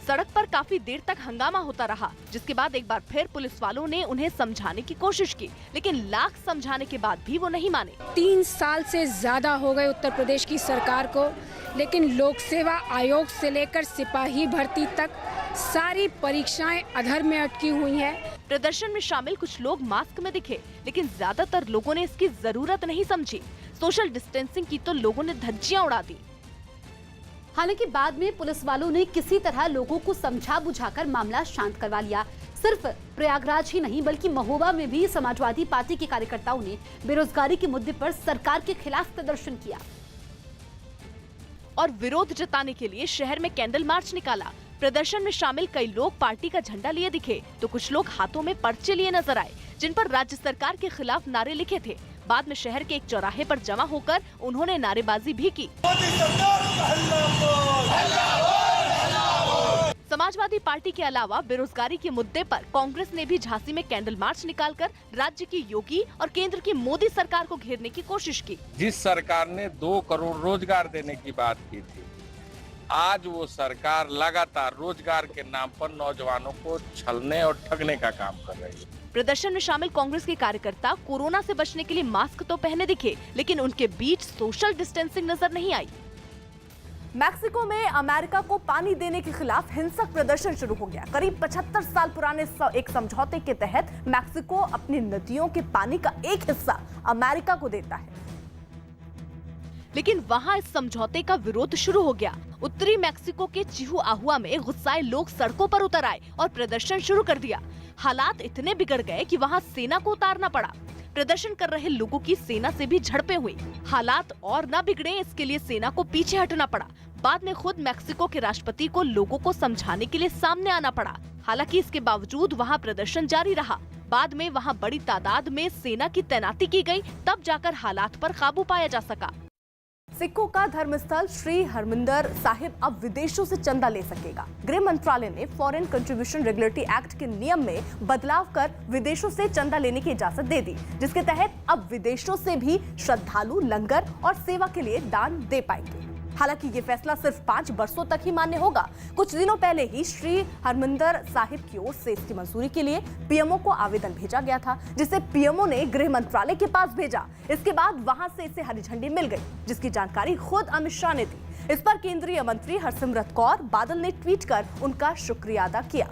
सड़क पर काफी देर तक हंगामा होता रहा, जिसके बाद एक बार फिर पुलिस वालों ने उन्हें समझाने की कोशिश की, लेकिन लाख समझाने के बाद भी वो नहीं माने। 3 साल से ज्यादा हो गए उत्तर प्रदेश की सरकार को, लेकिन लोक सेवा आयोग से लेकर सिपाही भर्ती तक सारी परीक्षाएं अधर में अटकी हुई हैं। प्रदर्शन में शामिल कुछ लोग मास्क में दिखे, लेकिन ज्यादातर लोगों ने इसकी जरूरत नहीं समझी। सोशल डिस्टेंसिंग की तो लोगों ने धज्जियां उड़ा दी। हालांकि बाद में पुलिस वालों ने किसी तरह लोगों को समझा बुझाकर मामला शांत करवा लिया। सिर्फ प्रयागराज ही नहीं बल्कि महोबा में भी समाजवादी पार्टी के कार्यकर्ताओं ने बेरोजगारी के मुद्दे पर सरकार के खिलाफ प्रदर्शन किया और विरोध जताने के लिए शहर में कैंडल मार्च निकाला। प्रदर्शन में शामिल कई लोग पार्टी का झंडा लिए दिखे तो कुछ लोग हाथों में पर्चे लिए नजर आए, जिन पर राज्य सरकार के खिलाफ नारे लिखे थे। बाद में शहर के एक चौराहे पर जमा होकर उन्होंने नारेबाजी भी की। समाजवादी पार्टी के अलावा बेरोजगारी के मुद्दे पर कांग्रेस ने भी झांसी में कैंडल मार्च निकालकर राज्य की योगी और केंद्र की मोदी सरकार को घेरने की कोशिश की। जिस सरकार ने 2 करोड़ रोजगार देने की बात की थी, आज वो सरकार लगातार रोजगार के नाम पर नौजवानों को छलने और ठगने का काम कर रही है। प्रदर्शन में शामिल कांग्रेस के कार्यकर्ता कोरोना से बचने के लिए मास्क तो पहने दिखे, लेकिन उनके बीच सोशल डिस्टेंसिंग नजर नहीं आई। मैक्सिको में अमेरिका को पानी देने के खिलाफ हिंसक प्रदर्शन शुरू हो गया। करीब 75 साल पुराने एक समझौते के तहत मैक्सिको अपनी नदियों के पानी का एक हिस्सा अमेरिका को देता है, लेकिन वहां इस समझौते का विरोध शुरू हो गया। उत्तरी मैक्सिको के चिहुआहुआ में गुस्साए लोग सड़कों पर उतर आए और प्रदर्शन शुरू कर दिया। हालात इतने बिगड़ गए कि वहां सेना को उतारना पड़ा। प्रदर्शन कर रहे लोगों की सेना से भी झड़पें हुई। हालात और न बिगड़े इसके लिए सेना को पीछे हटना पड़ा। बाद में खुद मैक्सिको के राष्ट्रपति को लोगों को समझाने के लिए सामने आना पड़ा। हालांकि इसके बावजूद वहां प्रदर्शन जारी रहा। बाद में वहां बड़ी तादाद में सेना की तैनाती की गई, तब जाकर हालात पर काबू पाया जा सका। सिखों का धर्मस्थल श्री हरमिंदर साहिब अब विदेशों से चंदा ले सकेगा। गृह मंत्रालय ने फॉरेन कंट्रीब्यूशन रेगुलेटरी एक्ट के नियम में बदलाव कर विदेशों से चंदा लेने की इजाजत दे दी, जिसके तहत अब विदेशों से भी श्रद्धालु लंगर और सेवा के लिए दान दे पाएंगे। हालांकि ये फैसला सिर्फ 5 वर्षों तक ही मान्य होगा। कुछ दिनों पहले ही श्री हरमिंदर साहिब की ओर से इसकी मंजूरी के लिए पीएमओ को आवेदन भेजा गया था, जिसे पीएमओ ने गृह मंत्रालय के पास भेजा। इसके बाद वहां से इसे हरी झंडी मिल गई, जिसकी जानकारी खुद अमित शाह ने दी। इस पर केंद्रीय मंत्री हरसिमरत कौर बादल ने ट्वीट कर उनका शुक्रिया अदा किया।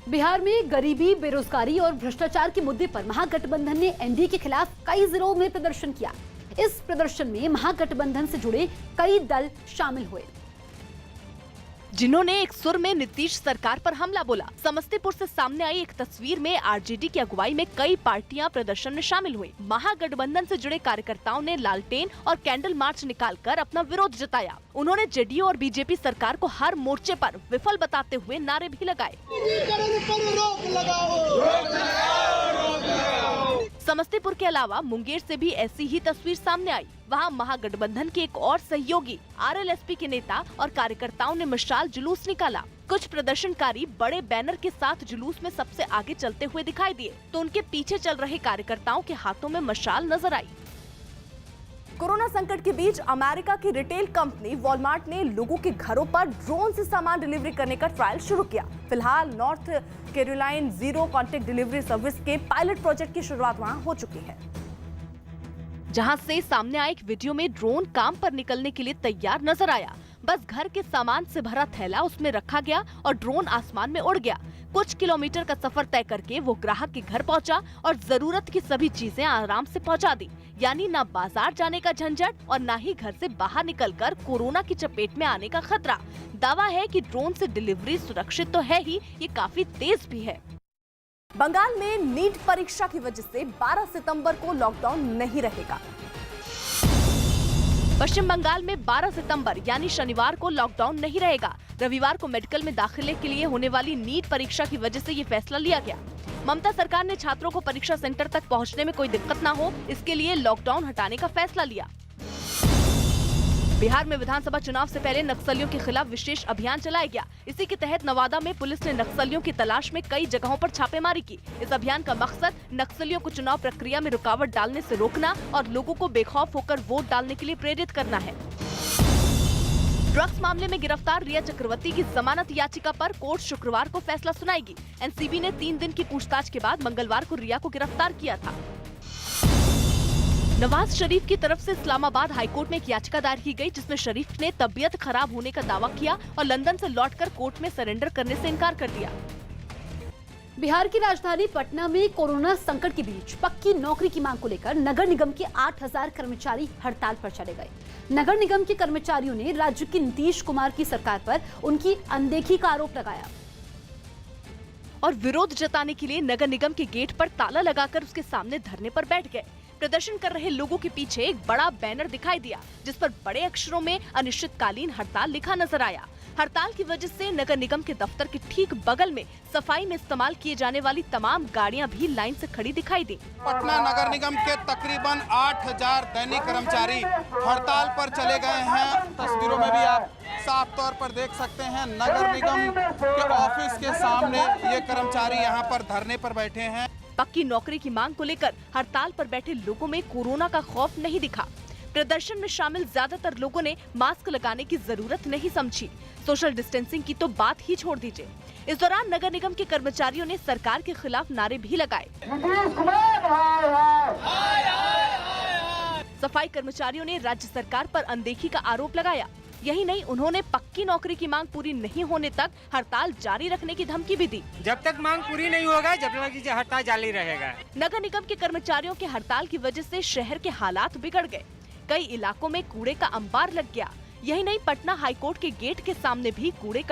बिहार में गरीबी, बेरोजगारी और भ्रष्टाचार के मुद्दे पर महागठबंधन ने एनडीए के खिलाफ कई जिलों में प्रदर्शन किया। इस प्रदर्शन में महागठबंधन से जुड़े कई दल शामिल हुए, जिन्होंने एक सुर में नीतीश सरकार पर हमला बोला। समस्तीपुर से सामने आई एक तस्वीर में आरजेडी की अगुवाई में कई पार्टियां प्रदर्शन में शामिल हुई। महागठबंधन से जुड़े कार्यकर्ताओं ने लालटेन और कैंडल मार्च निकालकर अपना विरोध जताया। उन्होंने जेडीयू और बीजेपी सरकार को हर मोर्चे पर विफल बताते हुए नारे भी लगाए। समस्तीपुर के अलावा मुंगेर से भी ऐसी ही तस्वीर सामने आई। वहां महागठबंधन के एक और सहयोगी आरएलएसपी के नेता और कार्यकर्ताओं ने मशाल जुलूस निकाला। कुछ प्रदर्शनकारी बड़े बैनर के साथ जुलूस में सबसे आगे चलते हुए दिखाई दिए, तो उनके पीछे चल रहे कार्यकर्ताओं के हाथों में मशाल नजर आई। कोरोना संकट के बीच अमेरिका की रिटेल कंपनी वॉलमार्ट ने लोगों के घरों पर ड्रोन से सामान डिलीवरी करने का ट्रायल शुरू किया। फिलहाल north Caroline zero contact delivery service के पायलट प्रोजेक्ट की शुरुआत वहां हो चुकी है, जहां से सामने आए एक वीडियो में ड्रोन काम पर निकलने के लिए तैयार नजर आया। बस घर के सामान से भरा थैला उसमें रखा गया और ड्रोन आसमान में उड़ गया। कुछ किलोमीटर का सफर तय करके वो ग्राहक के घर पहुंचा और जरूरत की सभी चीजें आराम से पहुंचा दी। यानी ना बाजार जाने का झंझट और ना ही घर से बाहर निकलकर कोरोना की चपेट में आने का खतरा। दावा है कि ड्रोन से डिलीवरी सुरक्षित तो है ही, ये काफी तेज भी है। बंगाल में नीट परीक्षा की वजह से 12 सितंबर को लॉकडाउन नहीं रहेगा। पश्चिम बंगाल में 12 सितंबर यानी शनिवार को लॉकडाउन नहीं रहेगा। रविवार को मेडिकल में दाखिले के लिए होने वाली नीट परीक्षा की वजह से ये फैसला लिया गया। ममता सरकार ने छात्रों को परीक्षा सेंटर तक पहुंचने में कोई दिक्कत न हो, इसके लिए लॉकडाउन हटाने का फैसला लिया। बिहार में विधानसभा चुनाव से पहले नक्सलियों के खिलाफ विशेष अभियान चलाया गया। इसी के तहत नवादा में पुलिस ने नक्सलियों की तलाश में कई जगहों पर छापेमारी की। इस अभियान का मकसद नक्सलियों को चुनाव प्रक्रिया में रुकावट डालने से रोकना और लोगों को बेखौफ होकर वोट डालने के लिए प्रेरित करना है। ड्रग्स मामले में गिरफ्तार रिया चक्रवर्ती की जमानत याचिका पर कोर्ट शुक्रवार को फैसला सुनाएगी। एनसीबी ने 3 दिन की पूछताछ के बाद मंगलवार को रिया को गिरफ्तार किया था। नवाज शरीफ की तरफ से इस्लामाबाद हाईकोर्ट में एक याचिका दायर की गई, जिसमें शरीफ ने तबीयत खराब होने का दावा किया और लंदन से लौटकर कोर्ट में सरेंडर करने से इनकार कर दिया। बिहार की राजधानी पटना में कोरोना संकट के बीच पक्की नौकरी की मांग को लेकर नगर निगम के 8000 कर्मचारी हड़ताल पर चले गए। नगर निगम के कर्मचारियों ने राज्य की नीतीश कुमार की सरकार पर उनकी अनदेखी का आरोप लगाया और विरोध जताने के लिए नगर निगम के गेट पर ताला लगाकर उसके सामने धरने पर बैठ गए। प्रदर्शन कर रहे लोगों के पीछे एक बड़ा बैनर दिखाई दिया, जिस पर बड़े अक्षरों में अनिश्चितकालीन हड़ताल लिखा नजर आया। हड़ताल की वजह से नगर निगम के दफ्तर के ठीक बगल में सफाई में इस्तेमाल किए जाने वाली तमाम गाड़ियां भी लाइन से खड़ी दिखाई दी। पटना नगर निगम के तकरीबन 8000 दैनिक कर्मचारी हड़ताल पर चले गए हैं। तस्वीरों में भी आप साफ तौर पर देख सकते हैं, नगर निगम के ऑफिस के सामने ये कर्मचारी यहाँ पर धरने पर बैठे हैं। पक्की नौकरी की मांग को लेकर हड़ताल पर बैठे लोगों में कोरोना का खौफ नहीं दिखा। प्रदर्शन में शामिल ज्यादातर लोगों ने मास्क लगाने की जरूरत नहीं समझी। सोशल डिस्टेंसिंग की तो बात ही छोड़ दीजिए। इस दौरान नगर निगम के कर्मचारियों ने सरकार के खिलाफ नारे भी लगाए। सफाई कर्मचारियों ने राज्य सरकार पर अनदेखी का आरोप लगाया। यही नहीं, उन्होंने पक्की नौकरी की मांग पूरी नहीं होने तक हड़ताल जारी रखने की धमकी भी दी। जब तक मांग पूरी नहीं होगा जब तक हड़ताल जारी रहेगा। नगर निगम के कर्मचारियों के हड़ताल की वजह से शहर के हालात बिगड़ गए। कई इलाकों में कूड़े का अंबार लग गया। यही नहीं, पटना हाईकोर्ट के गेट के सामने भी कूड़े का